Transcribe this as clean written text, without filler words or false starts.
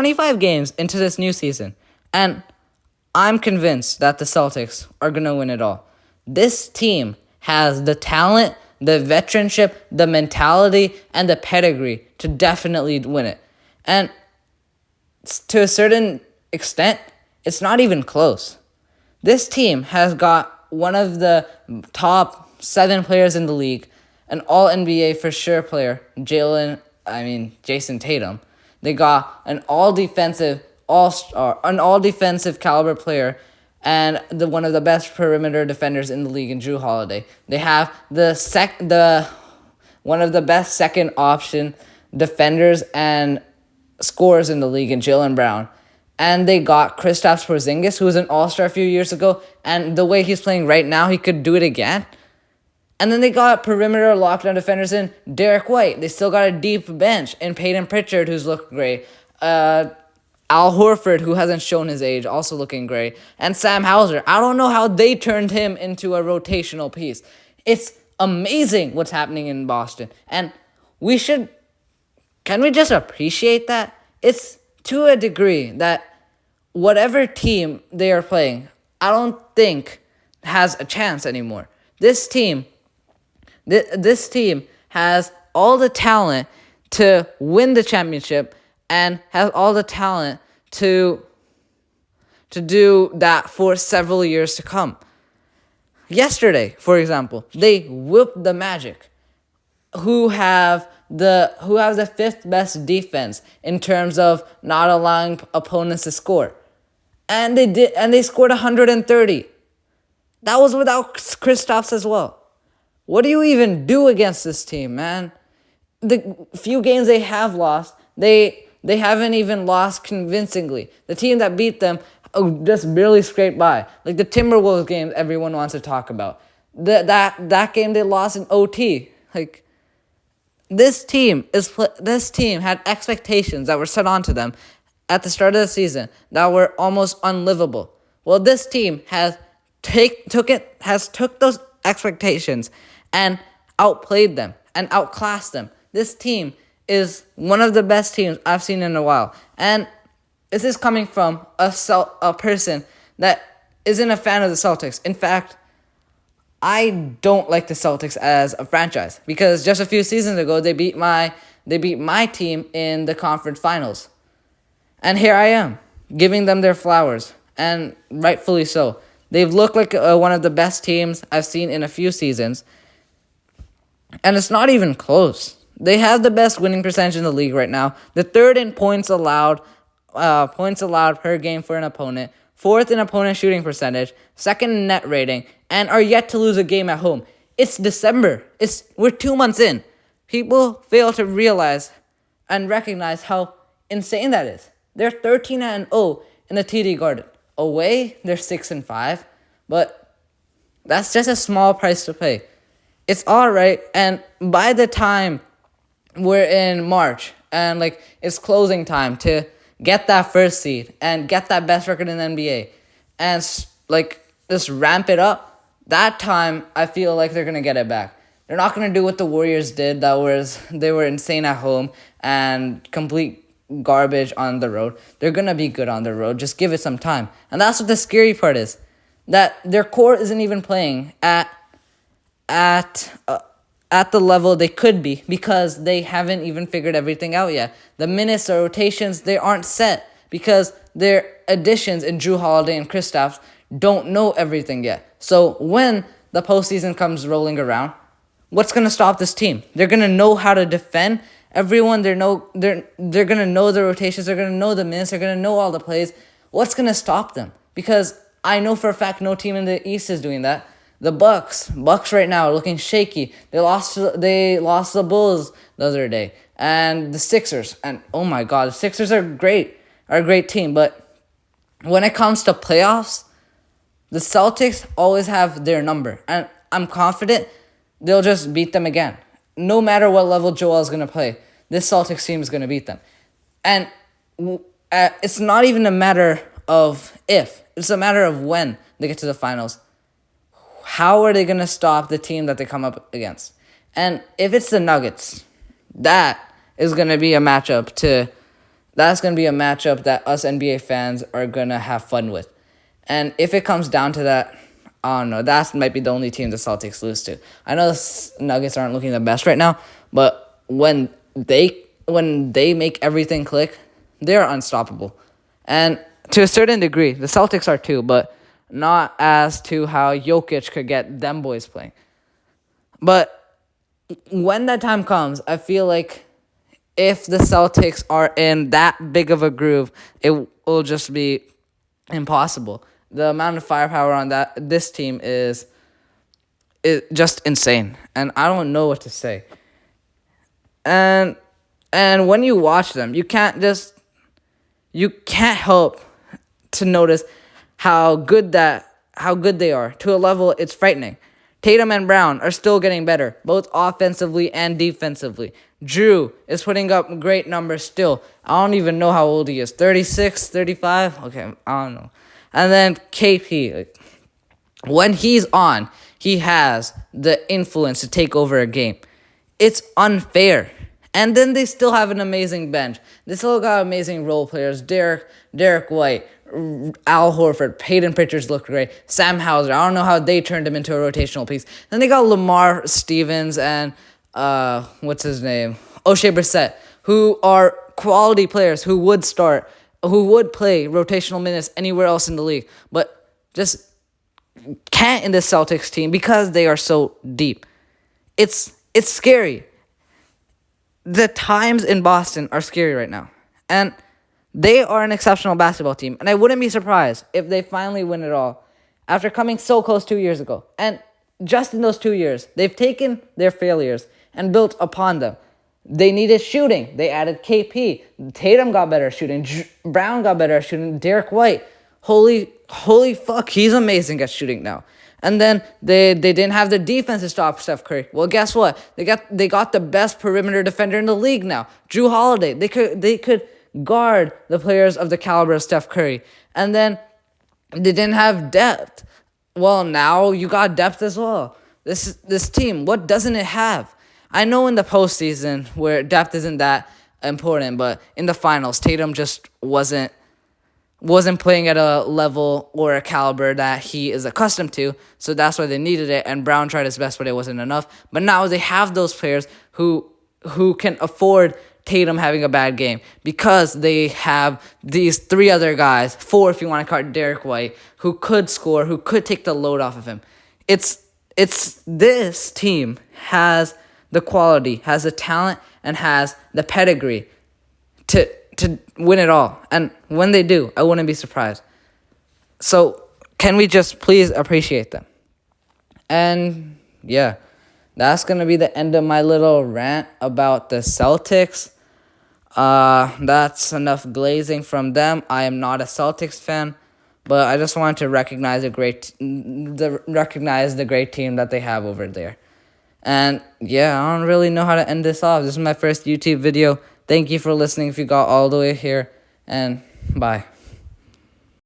25 games into this new season, and I'm convinced that the Celtics are going to win it all. This team has the talent, the veteranship, the mentality, and the pedigree to definitely win it. And to a certain extent, it's not even close. This team has got one of the top 7 players in the league, an all-NBA for sure player, Jason Tatum. They got an all-defensive all-star, an all-defensive caliber player, and one of the best perimeter defenders in the league in Jrue Holiday. They have one of the best second option defenders and scorers in the league in Jaylen Brown. And they got Kristaps Porzingis, who was an all-star a few years ago, and the way he's playing right now, he could do it again. And then they got perimeter lockdown defenders in Derek White. They still got a deep bench in Peyton Pritchard, who's looked great. Al Horford, who hasn't shown his age, also looking great. And Sam Hauser. I don't know how they turned him into a rotational piece. It's amazing what's happening in Boston. And can we just appreciate that? It's to a degree that whatever team they are playing, I don't think has a chance anymore. This team has all the talent to win the championship and has all the talent to do that for several years to come. Yesterday, for example, they whipped the Magic, who have the 5th best defense in terms of not allowing opponents to score. And they scored 130. That was without Kristaps as well. What do you even do against this team, man? The few games they have lost, they haven't even lost convincingly. The team that beat them just barely scraped by. Like the Timberwolves game everyone wants to talk about. That game they lost in OT. Like this team had expectations that were set onto them at the start of the season that were almost unlivable. Well, this team has took those expectations and outplayed them and outclassed them. This team is one of the best teams I've seen in a while. And this is coming from a person that isn't a fan of the Celtics. In fact, I don't like the Celtics as a franchise because just a few seasons ago they beat my team in the conference finals. And here I am, giving them their flowers, and rightfully so. They've looked like one of the best teams I've seen in a few seasons. And it's not even close. They have the best winning percentage in the league right now. The 3rd in points allowed per game for an opponent. 4th in opponent shooting percentage. 2nd in net rating. And are yet to lose a game at home. It's December. We're 2 months in. People fail to realize and recognize how insane that is. They're 13-0 in the TD Garden. Away, they're 6-5. But that's just a small price to pay. It's all right, and by the time we're in March and it's closing time to get that first seed and get that best record in the NBA and just ramp it up, that time I feel like they're gonna get it back. They're not gonna do what the Warriors did. They were insane at home and complete garbage on the road. They're gonna be good on the road. Just give it some time, and that's what the scary part is. That their core isn't even playing at the level they could be because they haven't even figured everything out yet. The minutes or rotations, they aren't set because their additions in Jrue Holiday and Kristaps don't know everything yet. So when the postseason comes rolling around, what's going to stop this team? They're going to know how to defend everyone. They're going to know the rotations. They're going to know the minutes. They're going to know all the plays. What's going to stop them? Because I know for a fact no team in the East is doing that. The Bucks right now are looking shaky. They lost the Bulls the other day, and the Sixers. And oh my God, the Sixers are a great team. But when it comes to playoffs, the Celtics always have their number, and I'm confident they'll just beat them again. No matter what level Joel is gonna play, this Celtics team is gonna beat them, and it's not even a matter of if; it's a matter of when they get to the finals. How are they going to stop the team that they come up against? And if it's the Nuggets, that is going to be a matchup That's going to be a matchup that us NBA fans are going to have fun with. And if it comes down to that, I don't know. That might be the only team the Celtics lose to. I know the Nuggets aren't looking the best right now, but when they make everything click, they're unstoppable. And to a certain degree, the Celtics are too, but not as to how Jokic could get them boys playing. But when that time comes, I feel like if the Celtics are in that big of a groove, it will just be impossible. The amount of firepower on this team is just insane, and I don't know what to say. And when you watch them, you can't help to notice how good they are to a level it's frightening. Tatum and Brown are still getting better, both offensively and defensively. Drew is putting up great numbers still. I don't even know how old he is. 36, 35? Okay, I don't know. And then KP, when he's on, he has the influence to take over a game. It's unfair. And then they still have an amazing bench. They still got amazing role players. Derek White, Al Horford, Peyton Pritchard looked great. Sam Hauser, I don't know how they turned him into a rotational piece. Then they got Lamar Stevens and, what's his name? O'Shea Brissett, who are quality players who would play rotational minutes anywhere else in the league, but just can't in the Celtics team because they are so deep. It's scary. The times in Boston are scary right now. And they are an exceptional basketball team. And I wouldn't be surprised if they finally win it all after coming so close 2 years ago. And just in those 2 years, they've taken their failures and built upon them. They needed shooting. They added KP. Tatum got better at shooting. Brown got better at shooting. Derek White. Holy fuck, he's amazing at shooting now. And then they didn't have the defense to stop Steph Curry. Well, guess what? They got the best perimeter defender in the league now. Drew Holiday. They could guard the players of the caliber of Steph Curry. And then they didn't have depth. Well, now you got depth as well. This team, what doesn't it have? I know in the postseason where depth isn't that important, but in the finals, Tatum just wasn't playing at a level or a caliber that he is accustomed to, so that's why they needed it, and Brown tried his best, but it wasn't enough. But now they have those players who can afford Tatum having a bad game because they have these three other guys, four if you want to count Derek White, who could score, who could take the load off of him. It's this team has the quality, has the talent, and has the pedigree to win it all. And when they do, I wouldn't be surprised. So can we just please appreciate them? And yeah, that's going to be the end of my little rant about the Celtics. That's enough glazing from them. I am not a Celtics fan, but I just wanted to recognize the great team that they have over there. And yeah, I don't really know how to end this off. This is my first YouTube video. Thank you for listening if you got all the way here, and bye.